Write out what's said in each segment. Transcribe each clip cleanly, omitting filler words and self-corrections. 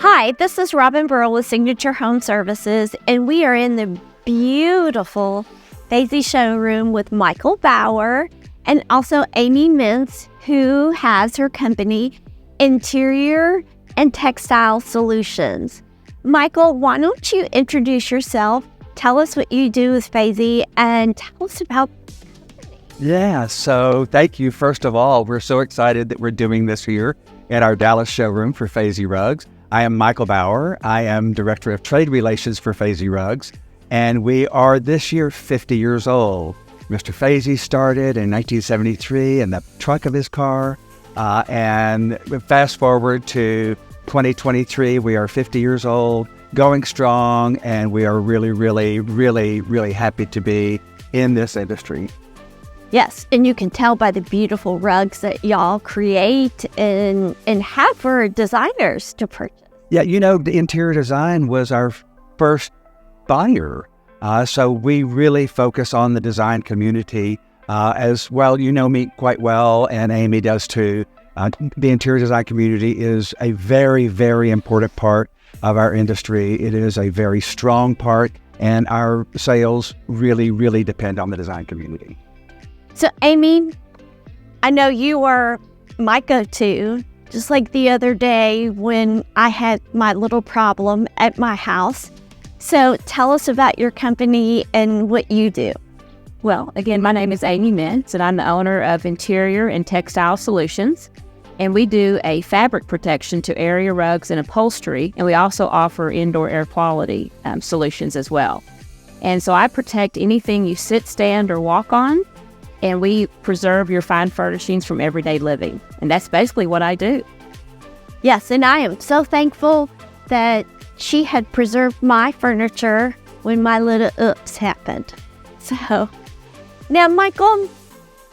Hi, this is Robin Burrill with Signature Home Services, and we are in the beautiful Feizy Showroom with Michael Bauer and also Amy Mintz, who has her company, Interior and Textile Solutions. Michael, why don't you introduce yourself, tell us what you do with Feizy, and tell us about the company. Yeah, so thank you. First of all, we're so excited that we're doing this here at our Dallas Showroom for Feizy Rugs. I am Michael Bauer. I am Director of Trade Relations for Feizy Rugs, and we are this year 50 years old. Mr. Feizy started in 1973 in the trunk of his car, and fast forward to 2023, we are 50 years old, going strong, and we are really happy to be in this industry. Yes, and you can tell by the beautiful rugs that y'all create and have for designers to purchase. Yeah, the interior design was our first buyer. So we really focus on the design community as well. You know me quite well, and Amy does too. The interior design community is a very important part of our industry. It is a very strong part, and our sales really depend on the design community. So, Amy, I know you are my go-to, just like the other day when I had my little problem at my house. So tell us about your company and what you do. Well, again, my name is Amy Mintz, and I'm the owner of Interior and Textile Solutions. And we do a fabric protection to area rugs and upholstery, and we also offer indoor air quality solutions as well. And so I protect anything you sit, stand, or walk on, and we preserve your fine furnishings from everyday living. And that's basically what I do. Yes, and I am so thankful that she had preserved my furniture when my little oops happened. So, now, Michael,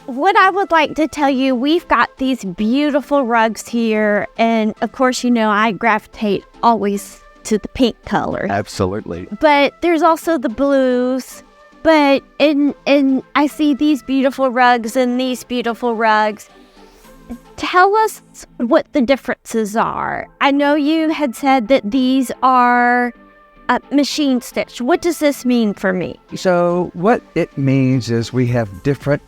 what I would like to tell you, we've got these beautiful rugs here, and of course, I gravitate always to the pink color. Absolutely. But there's also the blues. But and I see these beautiful rugs and these beautiful rugs. Tell us what the differences are. I know you had said that these are machine stitched. What does this mean for me? So what it means is we have different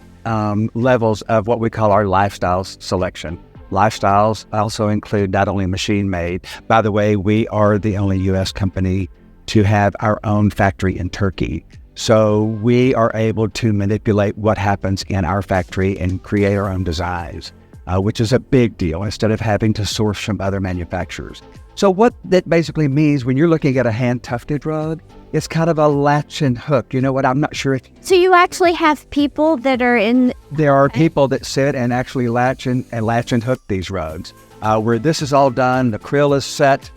levels of what we call our lifestyles selection. Lifestyles also include not only machine made. By the way, we are the only U.S. company to have our own factory in Turkey. So we are able to manipulate what happens in our factory and create our own designs, which is a big deal instead of having to source from other manufacturers. So what that basically means when you're looking at a hand-tufted rug, it's kind of a latch and hook. You know what? I'm not sure if... So you actually have people that are in... There are people that sit and actually latch and hook these rugs. Where this is all done, the krill is set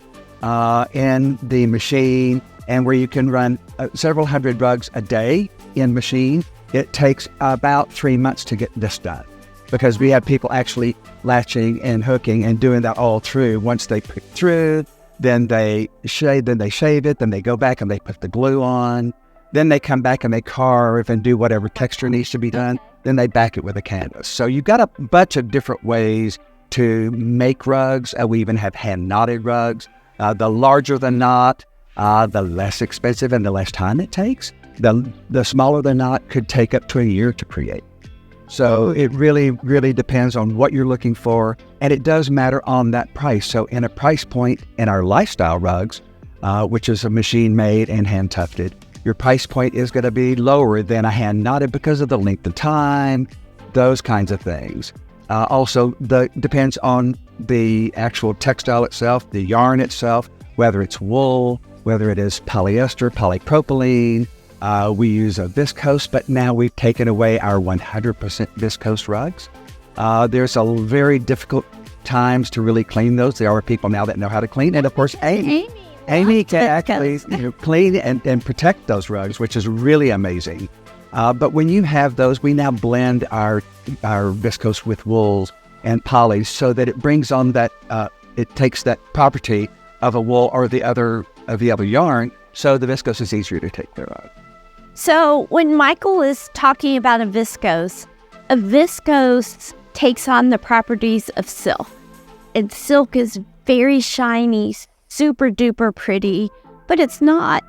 in the machine, and where you can run several hundred rugs a day in machine. It takes about 3 months to get this done because we have people actually latching and hooking and doing that all through. Once they put through, then they shave it, then they go back and they put the glue on, then they come back and they carve and do whatever texture needs to be done, then they back it with a canvas. So you've got a bunch of different ways to make rugs. We even have hand knotted rugs. The larger the knot, the less expensive and the less time it takes. The smaller the knot could take up to a year to create. So it really depends on what you're looking for, and it does matter on that price. So in a price point in our lifestyle rugs, which is a machine made and hand tufted, your price point is going to be lower than a hand knotted because of the length of time, those kinds of things. Also, depends on the actual textile itself, the yarn itself, whether it's wool, whether it is polyester, polypropylene. We use a viscose, but now we've taken away our 100% viscose rugs. There's a very difficult times to really clean those. There are people now that know how to clean. And of course, Amy can actually clean and protect those rugs, which is really amazing. But when you have those, we now blend our viscose with wools and polys so that it brings on that, it takes that property of a wool or the other yarn, so the viscose is easier to take care of. So when Michael is talking about a viscose takes on the properties of silk. And silk is very shiny. super duper pretty, but it's not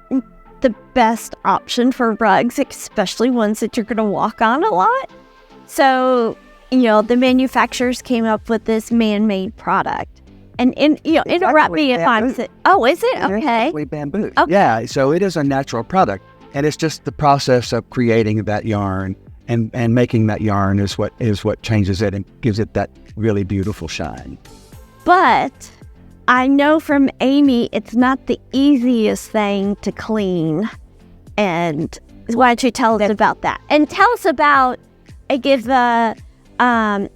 the best option for rugs, especially ones that you're going to walk on a lot. So, the manufacturers came up with this man-made product. And interrupt me if I'm sick. Oh, is it? Okay. It's actually bamboo. Okay. Yeah, so it is a natural product. And it's just the process of creating that yarn and making that yarn is what changes it and gives it that really beautiful shine. But I know from Amy, it's not the easiest thing to clean. And why don't you tell us about that? And tell us about,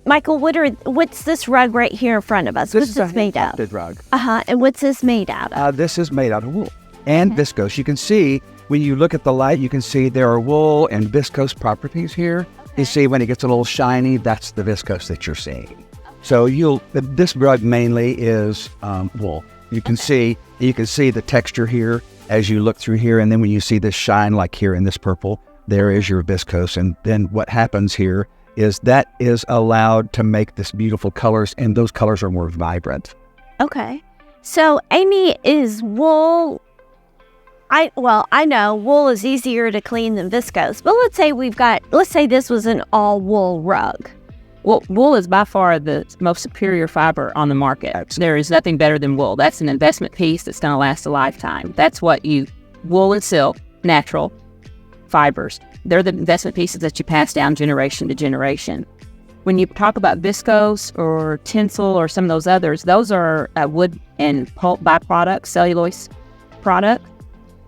Michael, what's this rug right here in front of us? This is this made out a rug. And what's this made out of? This is made out of wool and viscose. You can see, when you look at the light, you can see there are wool and viscose properties here. Okay. You see when it gets a little shiny, that's the viscose that you're seeing. So this rug mainly is wool. You can see the texture here as you look through here, and then when you see this shine, like here in this purple, there is your viscose, and then what happens here is that is allowed to make this beautiful colors, and those colors are more vibrant. Okay. So, Amy, is wool... I know wool is easier to clean than viscose, but let's say this was an all wool rug. Well, wool is by far the most superior fiber on the market. Absolutely. There is nothing better than wool. That's an investment piece that's going to last a lifetime. That's wool and silk, natural fibers. They're the investment pieces that you pass down generation to generation. When you talk about viscose or tinsel or some of those others, those are wood and pulp byproducts, cellulose product.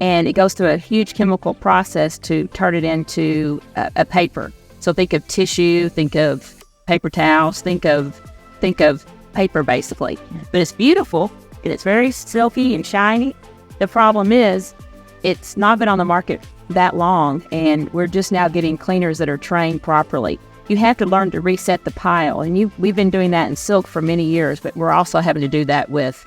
And it goes through a huge chemical process to turn it into a paper. So think of tissue, think of paper towels, think of paper basically. But it's beautiful and it's very silky and shiny. The problem is it's not been on the market that long, and we're just now getting cleaners that are trained properly. You have to learn to reset the pile, and we've been doing that in silk for many years, but we're also having to do that with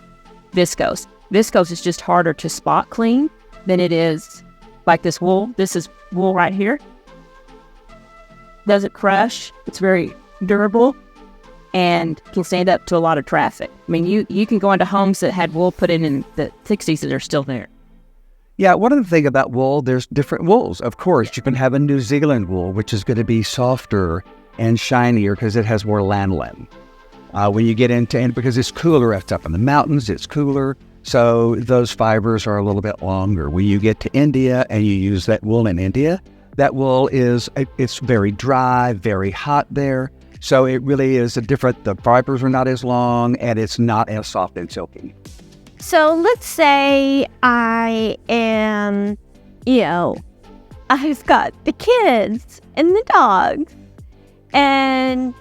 viscose. Viscose is just harder to spot clean than it is like this wool. This is wool right here. Doesn't crush. It's very durable and can stand up to a lot of traffic. I mean, you can go into homes that had wool put in the 60s that are still there. Yeah, one of the things about wool, there's different wools. Of course, you can have a New Zealand wool, which is going to be softer and shinier because it has more lanolin. When you get into, and because it's cooler, it's up in the mountains, it's cooler, so those fibers are a little bit longer. When you get to India and you use that wool in India, that wool it's very dry, very hot there. So it really is the fibers are not as long and it's not as soft and silky. So let's say I am, I've got the kids and the dogs and,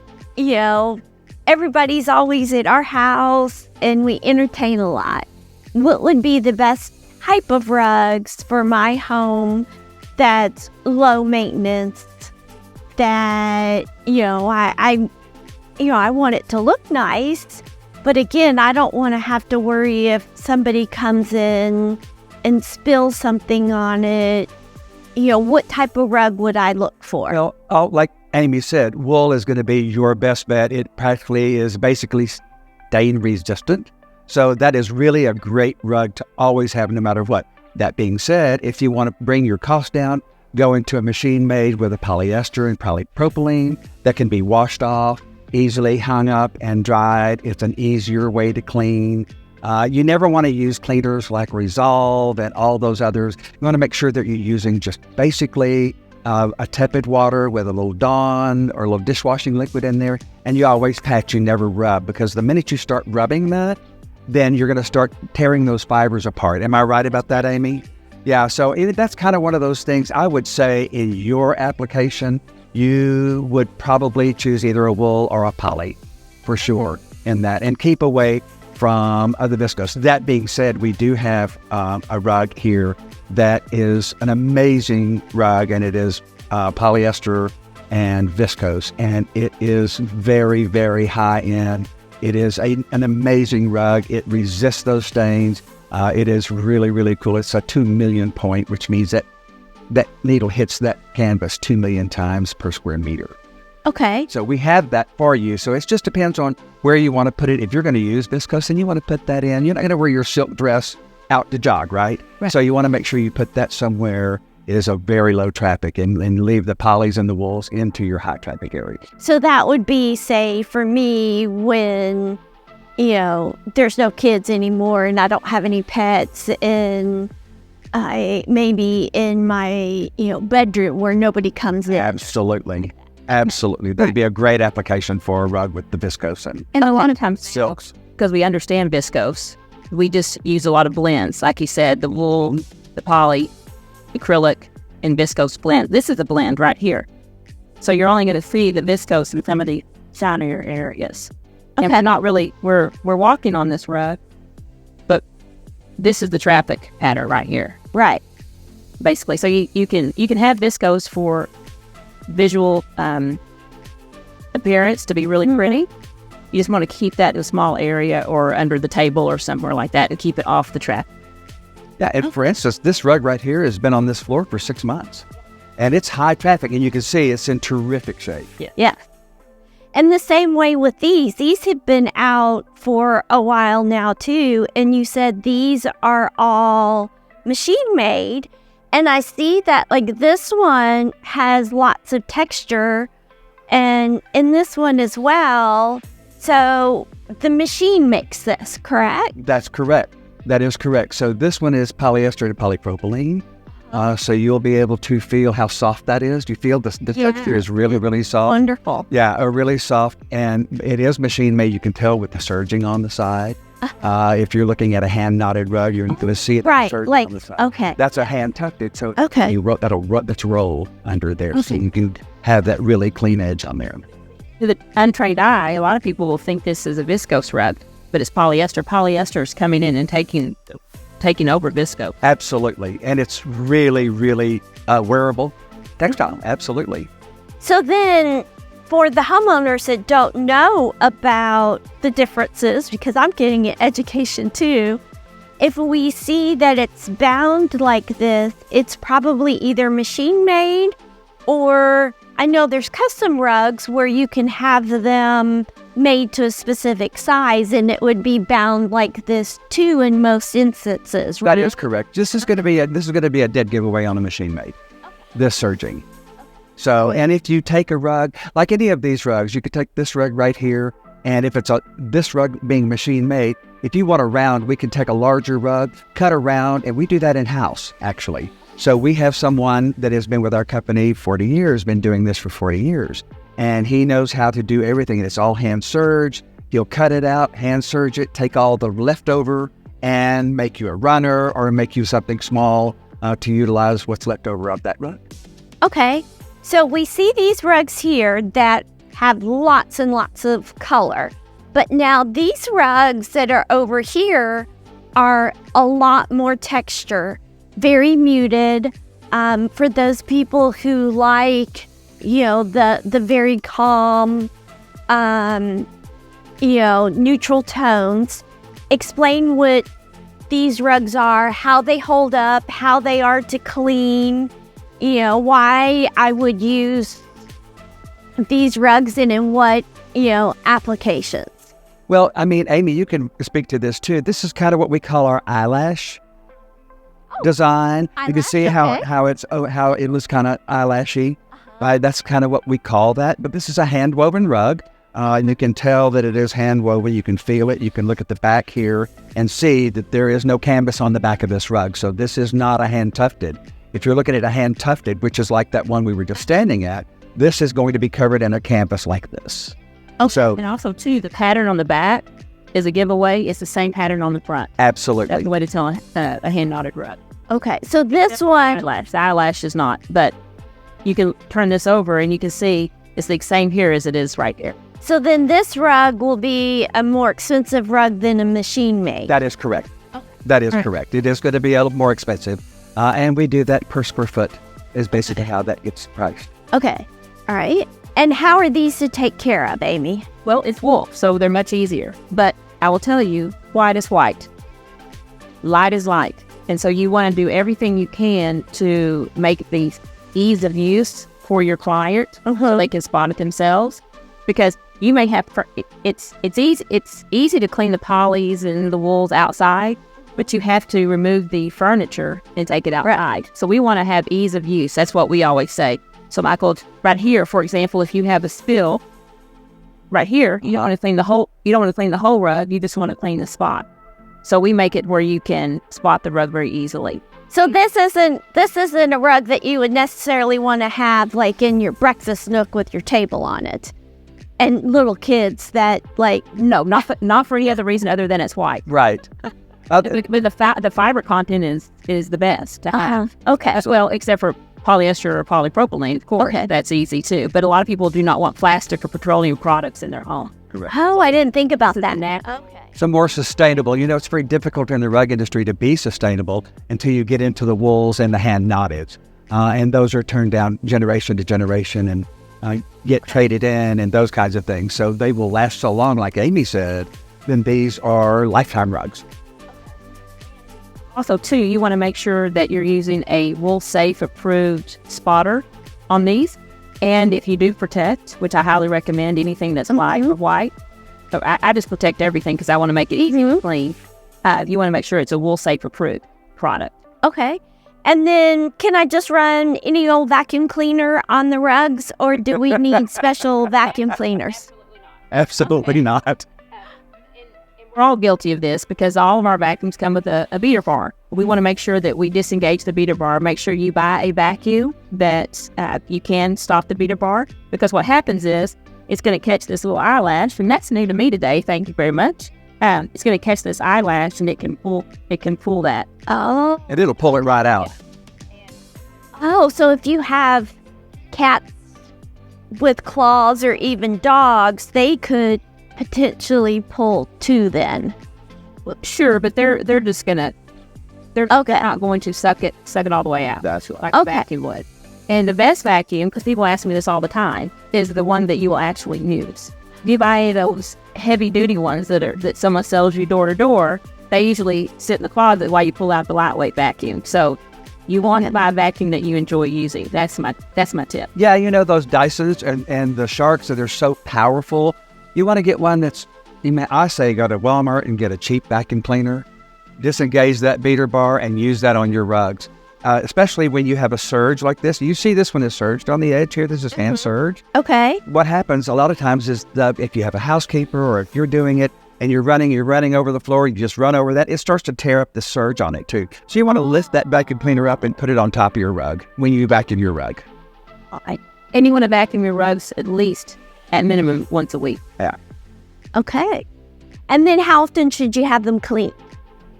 everybody's always at our house and we entertain a lot. What would be the best type of rugs for my home that's low maintenance, that, I want it to look nice, but again, I don't want to have to worry if somebody comes in and spills something on it. What type of rug would I look for? Well, like Amy said, wool is going to be your best bet. It practically is basically stain resistant. So that is really a great rug to always have no matter what. That being said, if you want to bring your cost down, go into a machine made with a polyester and polypropylene that can be washed off, easily hung up and dried. It's an easier way to clean. You never want to use cleaners like Resolve and all those others. You want to make sure that you're using just basically a tepid water with a little Dawn or a little dishwashing liquid in there. And you always pat, you never rub, because the minute you start rubbing that, then you're going to start tearing those fibers apart. Am I right about that, Amy? Yeah, so that's kind of one of those things. I would say in your application, you would probably choose either a wool or a poly for sure in that, and keep away from other viscose. That being said, we do have a rug here that is an amazing rug, and it is polyester and viscose, and it is very, very high end. It is an amazing rug. It resists those stains. It is really, really cool. It's a 2 million point, which means that needle hits that canvas 2 million times per square meter. Okay. So we have that for you. So it just depends on where you want to put it. If you're going to use viscose, then you want to put that in. You're not going to wear your silk dress out to jog, right? So you want to make sure you put that somewhere is a very low traffic and leave the polys and the wools into your high traffic area. So that would be, say, for me, when, there's no kids anymore and I don't have any pets, and I maybe in my, bedroom where nobody comes in. Absolutely. That'd be a great application for a rug with the viscose and a lot of times silks. Because we understand viscose, we just use a lot of blends. Like you said, the wool, the poly, acrylic, and viscose blend. This is a blend right here. So you're only going to see the viscose in some of the shinier areas. Okay. And not really, we're walking on this rug, but this is the traffic pattern right here. Right. Basically. So you can have viscose for visual appearance to be really pretty. You just want to keep that in a small area or under the table or somewhere like that to keep it off the traffic. Yeah, and for instance, this rug right here has been on this floor for 6 months. And it's high traffic, and you can see it's in terrific shape. Yeah. And the same way with these. These have been out for a while now, too. And you said these are all machine made. And I see that, like, this one has lots of texture, and in this one as well. So the machine makes this, correct? That's correct. That is correct. So this one is polyester to polypropylene. So you'll be able to feel how soft that is. Do you feel the texture is really, really soft? Wonderful. Yeah, really soft. And it is machine made. You can tell with the serging on the side. If you're looking at a hand knotted rug, you're going to see it. Right, serging like, on the side. okay. That's a hand tucked it. So okay. That's rolled under there. Okay. So you can have that really clean edge on there. To the untrained eye, a lot of people will think this is a viscose rug, but it's polyester. Polyester is coming in and taking over viscose. Absolutely. And it's really, really wearable textile. Absolutely. So then, for the homeowners that don't know about the differences, because I'm getting an education too, if we see that it's bound like this, it's probably either machine made, or I know there's custom rugs where you can have them made to a specific size, and it would be bound like this too in most instances. Right? That is correct. This is going to be a dead giveaway on a machine made. Okay. This serging. Okay. So, and if you take a rug, like any of these rugs, you could take this rug right here, and if it's this rug being machine made, if you want a round, we can take a larger rug, cut a round, and we do that in-house, actually. So we have someone that has been with our company 40 years, been doing this for 40 years, and he knows how to do everything. It's all hand serged. He'll cut it out, hand serge it, take all the leftover, and make you a runner or make you something small to utilize what's left over of that rug. Okay, so we see these rugs here that have lots and lots of color, but now these rugs that are over here are a lot more texture. Very muted, for those people who like, the very calm, neutral tones. Explain what these rugs are, how they hold up, how they are to clean, why I would use these rugs and in what, applications. Well, I mean, Amy, you can speak to this too. This is kind of what we call our eyelash design. You can see how it was kind of eyelashy. Right? That's kind of what we call that. But this is a hand woven rug, and you can tell that it is hand woven. You can feel it. You can look at the back here and see that there is no canvas on the back of this rug. So this is not a hand tufted. If you're looking at a hand tufted, which is like that one we were just standing at, this is going to be covered in a canvas like this. Okay. So, and also too, the pattern on the back is a giveaway. It's the same pattern on the front. Absolutely. That's the way to tell a hand knotted rug. Okay, so this one... The eyelash is not, but you can turn this over and you can see it's the same here as it is right there. So then this rug will be a more expensive rug than a machine made. That is correct. Okay. That is correct. It is going to be a little more expensive. And we do that per square foot is basically how that gets priced. Okay. All right. And how are these to take care of, Amy? Well, it's wool, so they're much easier. But I will tell you, white is white. Light is light. And so you want to do everything you can to make the ease of use for your client so they can spot it themselves. Because you may have, it's easy to clean the polys and the wools outside, but you have to remove the furniture and take it outside. Right. So we want to have ease of use. That's what we always say. So Michael, right here, for example, if you have a spill right here, you don't want to clean the whole. You don't want to clean the whole rug. You just want to clean the spot. So we make it where you can spot the rug very easily. So this isn't a rug that you would necessarily want to have like in your breakfast nook with your table on it, and little kids that like. No, not for any other reason other than it's white. Right. But the fiber content is the best to have. Okay. As well, except for polyester or polypropylene, of course. Okay. That's easy too. But a lot of people do not want plastic or petroleum products in their home. Correct. Oh, I didn't think about that. Okay. So more sustainable. You know, it's very difficult in the rug industry to be sustainable until you get into the wools and the hand knotted. And those are turned down generation to generation and get traded in and those kinds of things. So they will last so long, like Amy said, then these are lifetime rugs. Also, too, you want to make sure that you're using a Wool Safe approved spotter on these. And if you do protect, which I highly recommend anything that's light or white, so I just protect everything because I want to make it easy to clean. You want to make sure it's a Wool Safe approved product. Okay. And then can I just run any old vacuum cleaner on the rugs, or do we need special vacuum cleaners? Absolutely not. We're all guilty of this because all of our vacuums come with a beater bar. We want to make sure that we disengage the beater bar. Make sure you buy a vacuum that you can stop the beater bar, because what happens is it's going to catch this little eyelash, and that's new to me today. Thank you very much. It's going to catch this eyelash, and it can pull that. Oh. And it'll pull it right out. Oh, so if you have cats with claws or even dogs, they could potentially pull too then. Well, sure, but they're just gonna not going to suck it all the way out. That's right. Like a vacuum would. And the best vacuum, because people ask me this all the time, is the one that you will actually use. If you buy those heavy duty ones that someone sells you door to door, they usually sit in the closet while you pull out the lightweight vacuum. So you want to buy a vacuum that you enjoy using. That's my tip. Yeah, you know, those Dysons and the Sharks, they're so powerful. You want to get one that's, I say go to Walmart and get a cheap vacuum cleaner, disengage that beater bar and use that on your rugs. Especially when you have a surge like this. You see this one is surged on the edge here. This is hand surge. Okay. What happens a lot of times is if you have a housekeeper or if you're doing it and you're running over the floor, you just run over that, it starts to tear up the surge on it too. So you want to lift that vacuum cleaner up and put it on top of your rug when you vacuum your rug. All right. And you want to vacuum your rugs at least at minimum once a week. Yeah. Okay. And then how often should you have them cleaned?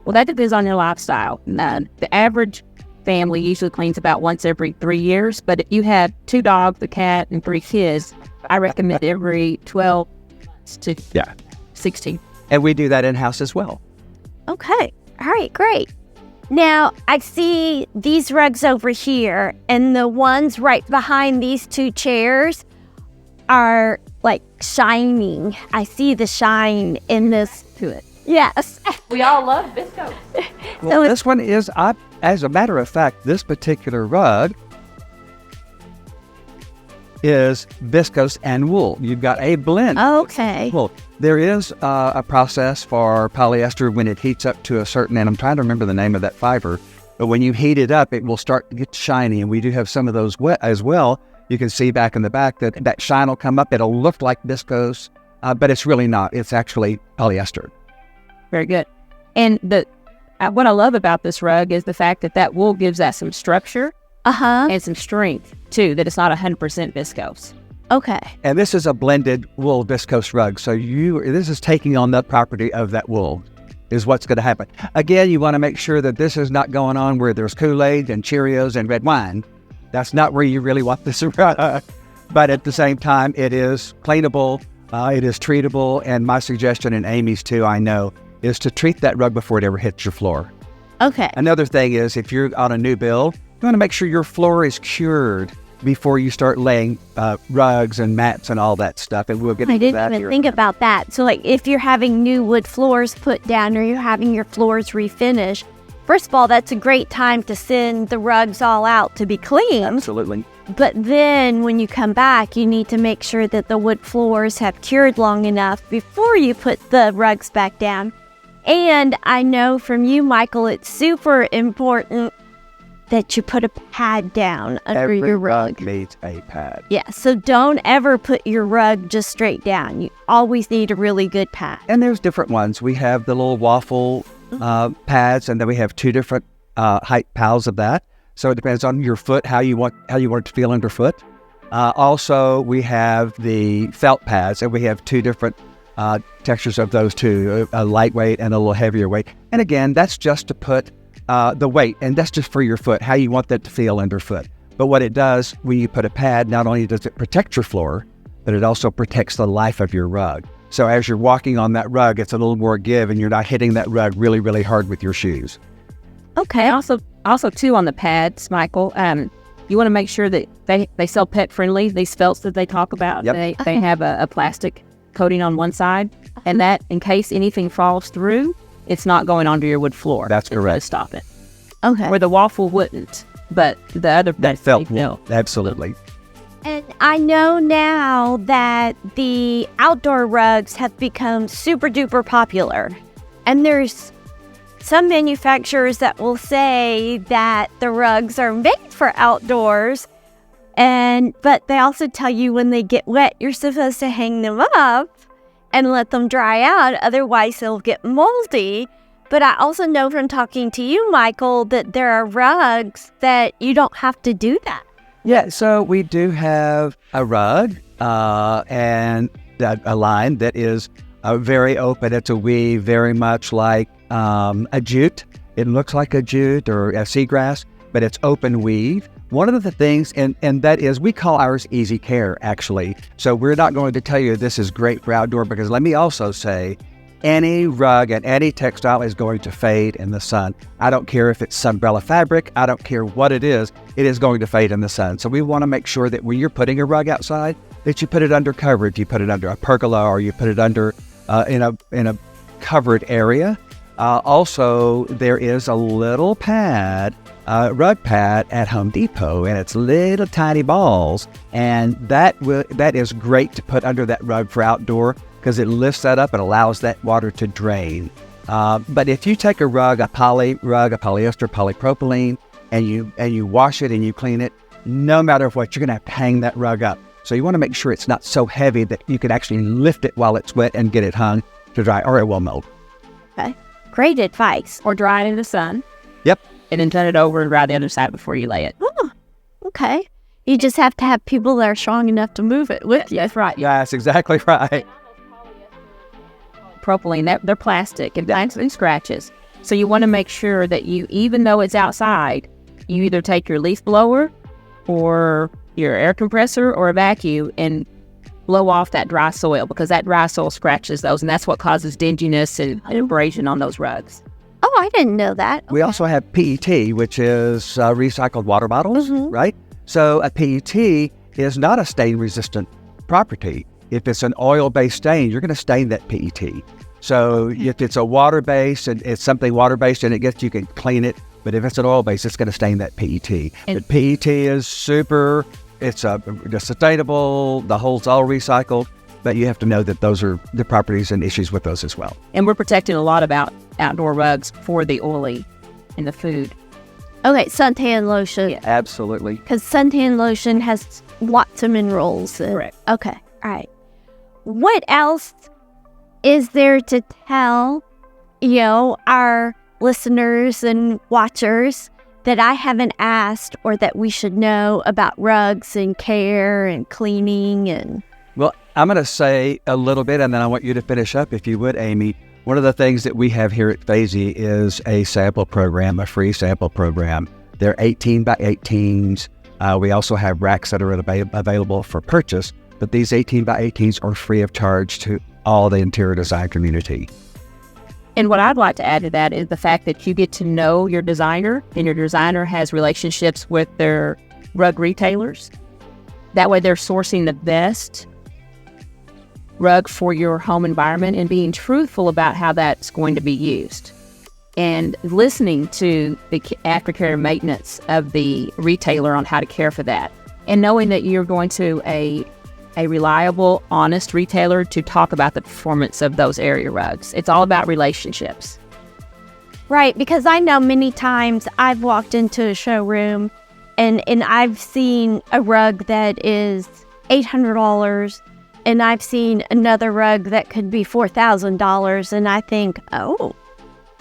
Well, that depends on your lifestyle. The average family usually cleans about once every 3 years, but if you have 2 dogs, a cat, and 3 kids, I recommend every 12 months to 16. And we do that in-house as well. Okay. All right, great. Now, I see these rugs over here, and the ones right behind these 2 chairs are like shining. I see the shine in this to it. Yes. We all love viscose. Well, this one is, as a matter of fact, this particular rug is viscose and wool. You've got a blend. Okay. Well, there is a process for polyester when it heats up to a certain, and I'm trying to remember the name of that fiber, but when you heat it up, it will start to get shiny, and we do have some of those wet as well. You can see back in the back that shine will come up. It'll look like viscose, but it's really not. It's actually polyester. Very good. And what I love about this rug is the fact that wool gives that some structure and some strength, too, that it's not 100% viscose. Okay. And this is a blended wool viscose rug. So this is taking on the property of that wool is what's going to happen. Again, you want to make sure that this is not going on where there's Kool-Aid and Cheerios and red wine. That's not where you really want this rug. But at the same time, it is cleanable, it is treatable, and my suggestion, and Amy's too, I know, is to treat that rug before it ever hits your floor. Okay. Another thing is, if you're on a new build, you want to make sure your floor is cured before you start laying rugs and mats and all that stuff. And we'll get I into didn't that even here. think about that. So like if you're having new wood floors put down or you're having your floors refinished, first of all, that's a great time to send the rugs all out to be cleaned. Absolutely. But then when you come back, you need to make sure that the wood floors have cured long enough before you put the rugs back down. And I know from you, Michael, it's super important that you put a pad down under your rug. Needs a pad. Yeah, so don't ever put your rug just straight down. You always need a really good pad. And there's different ones. We have the little waffle pads, and then we have 2 different height piles of that. So it depends on your foot, how you want it to feel underfoot. Also, we have the felt pads, and we have 2 different textures of those too, a lightweight and a little heavier weight. And again, that's just to put the weight, and that's just for your foot, how you want that to feel underfoot. But what it does, when you put a pad, not only does it protect your floor, but it also protects the life of your rug. So as you're walking on that rug, it's a little more give, and you're not hitting that rug really, really hard with your shoes. Okay. Also too, on the pads, Michael, you want to make sure that they sell pet friendly. These felts that they talk about, Yep. they have a plastic coating on one side, and that in case anything falls through, it's not going onto your wood floor. That's correct. To stop it. Okay. Where the waffle wouldn't, but the other That felt no. Absolutely. And I know now that the outdoor rugs have become super duper popular. And there's some manufacturers that will say that the rugs are made for outdoors. But they also tell you when they get wet, you're supposed to hang them up and let them dry out. Otherwise, they'll get moldy. But I also know from talking to you, Michael, that there are rugs that you don't have to do that. Yeah, so we do have a rug and a line that is very open. It's a weave, very much like a jute. It looks like a jute or a seagrass, but it's open weave. One of the things, and that is, we call ours easy care, actually. So we're not going to tell you this is great for outdoor, because let me also say, any rug and any textile is going to fade in the sun. I don't care if it's sunbrella fabric. I don't care what it is going to fade in the sun. So we want to make sure that when you're putting a rug outside, that you put it under coverage. You put it under a pergola, or you put it under in a covered area. Also, there is a little pad, rug pad at Home Depot, and it's little tiny balls, and that is great to put under that rug for outdoor, because it lifts that up and allows that water to drain. But if you take a rug, a poly rug, a polyester, polypropylene, and you wash it and you clean it, no matter what, you're going to have to hang that rug up. So you want to make sure it's not so heavy that you can actually lift it while it's wet and get it hung to dry, or it will mold. Okay. Great advice. Or dry it in the sun. Yep. And then turn it over and dry the other side before you lay it. Oh, okay. You just have to have people that are strong enough to move it with you. That's right. Yeah, that's exactly right. Propylene, they're plastic and plastic scratches. So you want to make sure that you, even though it's outside, you either take your leaf blower or your air compressor or a vacuum and blow off that dry soil, because that dry soil scratches those, and that's what causes dinginess and abrasion on those rugs. Oh, I didn't know that. We also have PET, which is recycled water bottles, right? So a PET is not a stain-resistant property. If it's an oil-based stain, you're going to stain that PET. So if it's a water-based and it's something water-based and you can clean it. But if it's an oil-based, it's going to stain that PET. But PET is super, it's sustainable, the hole's all recycled. But you have to know that those are the properties and issues with those as well. And we're protecting a lot about outdoor rugs for the oily and the food. Okay, suntan lotion. Yeah. Absolutely. Because suntan lotion has lots of minerals. Correct. Okay, all right. What else is there to tell, our listeners and watchers that I haven't asked, or that we should know about rugs and care and cleaning and... Well, I'm going to say a little bit, and then I want you to finish up, if you would, Amy. One of the things that we have here at Feizy is a sample program, a free sample program. They're 18 by 18s. We also have racks that are available for purchase, but these 18 by 18s are free of charge to all the interior design community. And what I'd like to add to that is the fact that you get to know your designer, and your designer has relationships with their rug retailers. That way they're sourcing the best rug for your home environment and being truthful about how that's going to be used. and listening to the aftercare maintenance of the retailer on how to care for that, and knowing that you're going to a reliable, honest retailer to talk about the performance of those area rugs. It's all about relationships. Right, because I know many times I've walked into a showroom and I've seen a rug that is $800, and I've seen another rug that could be $4,000, and I think, oh,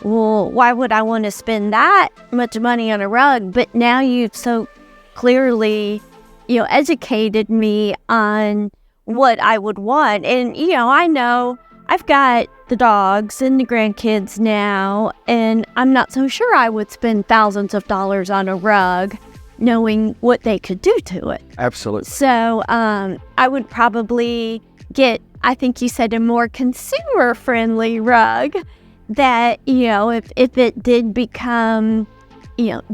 well, why would I want to spend that much money on a rug? But now you've so clearly, educated me on what I would want. And, I know I've got the dogs and the grandkids now, and I'm not so sure I would spend thousands of dollars on a rug knowing what they could do to it. Absolutely. So I would probably get, I think you said, a more consumer-friendly rug that, if it did become,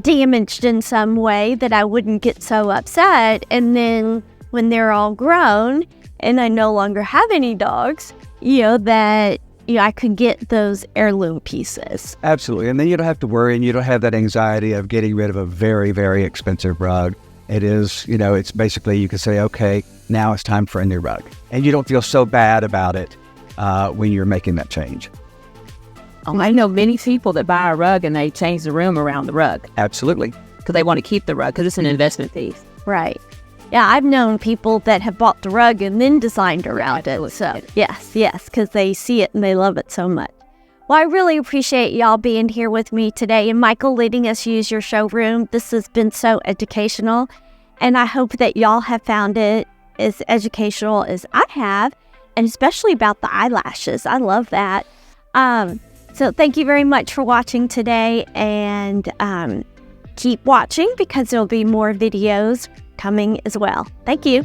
damaged in some way, that I wouldn't get so upset. And then when they're all grown and I no longer have any dogs, that I could get those heirloom pieces. Absolutely. And then you don't have to worry, and you don't have that anxiety of getting rid of a very, very expensive rug. It is, it's basically, you can say, okay, now it's time for a new rug. And you don't feel so bad about it when you're making that change. Oh, I know many people that buy a rug and they change the room around the rug. Absolutely. Because they want to keep the rug, because it's an investment piece. Right. Yeah, I've known people that have bought the rug and then designed around it. So, yes, because they see it and they love it so much. Well, I really appreciate y'all being here with me today, and Michael letting us use your showroom. This has been so educational, and I hope that y'all have found it as educational as I have, and especially about the eyelashes. I love that. So thank you very much for watching today, and keep watching because there'll be more videos coming as well. Thank you.